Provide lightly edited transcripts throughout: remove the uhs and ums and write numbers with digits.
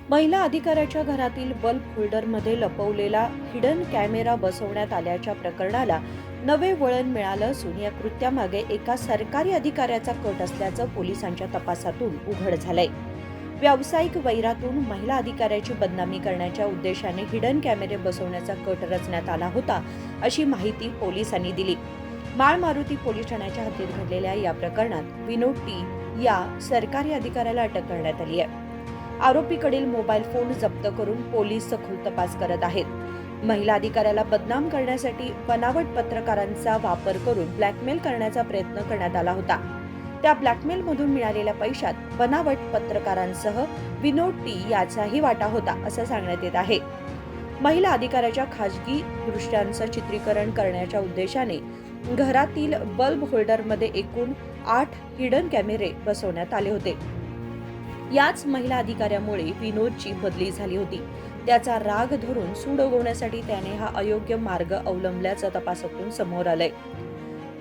महिला अधिकाऱ्याच्या घरातील बल्ब होल्डरमध्ये लपवलेला हिडन कॅमेरा बसवण्यात आल्याच्या प्रकरणाला नवे वळण मिळालं असून या कृत्यामागे एका सरकारी अधिकाऱ्याचा कट असल्याचं पोलिसांच्या तपासातून उघड झालंय. व्यावसायिक वैरातून महिला अधिकाऱ्याची बदनामी करण्याच्या उद्देशाने हिडन कॅमेरे बसवण्याचा कट रचण्यात आला होता, अशी माहिती पोलिसांनी दिली. माळ मारुती पोलीस ठाण्याच्या हद्दीत घडलेल्या या प्रकरणात विनोद टी या सरकारी अधिकाऱ्याला अटक करण्यात आली आहे. आरोपीकडील मोबाईल फोन जप्त करून पोलीस सखोल तपास करत आहेत. महिला अधिकाऱ्याला बदनाम करण्यासाठी बनावट पत्रकारांचा वापर करून ब्लॅकमेल करण्याचा प्रयत्न करण्यात आला होता. त्या ब्लॅकमेलमधून मिळालेल्या पैशात बनावट पत्रकारांसह विनोद टी याचाही वाटा होता, असं सांगण्यात येत आहे. महिला अधिकाऱ्याच्या खाजगी दृश्यांचं चित्रीकरण करण्याच्या उद्देशाने घरातील बल्ब होल्डरमध्ये एकूण 8 हिडन कॅमेरे बसवण्यात आले होते. याच महिला अधिकाऱ्यामुळे विनोदची बदली झाली होती. त्याचा राग धरून सूड उगवण्यासाठी त्याने हा अयोग्य मार्ग अवलंबल्याचं तपासातून समोर आलंय.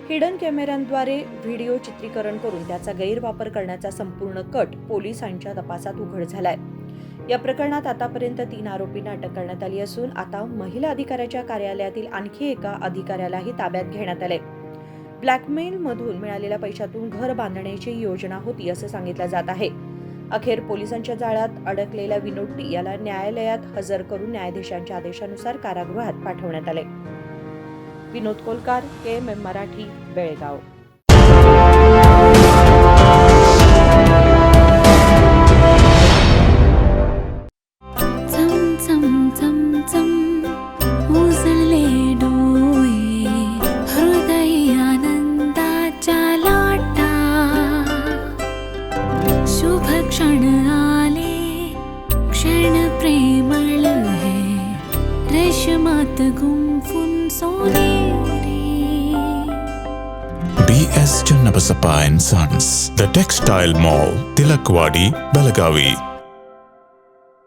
हिडन कॅमेऱ्यांद्वारे व्हिडिओ चित्रीकरण करून त्याचा गैरवापर करण्याचा संपूर्ण कट पोलिसांच्या तपासात उघड झालाय. या प्रकरणात आतापर्यंत 3 आरोपींना अटक करण्यात आली असून आता महिला अधिकाऱ्याच्या कार्यालयातील आणखी एका अधिकाऱ्यालाही ताब्यात घेण्यात आले. ब्लॅकमेलमधून मिळालेल्या पैशातून घर बांधण्याची योजना होती, असं सांगितलं जात आहे. अखेर पोलिसांच्या जाळ्यात अडकलेल्या विनोद टी याला न्यायालयात हजर करून न्यायाधीशांच्या आदेशानुसार कारागृहात पाठवण्यात आले. विनोद कोलकार, KMM मराठी, बेळगाव. शुभ क्षण आले, क्षण प्रेमळ है, रेशमात गुंफून सोनेरी. BS Channabasappa and Sons, The Textile Mall, Tilakwadi, Belagavi.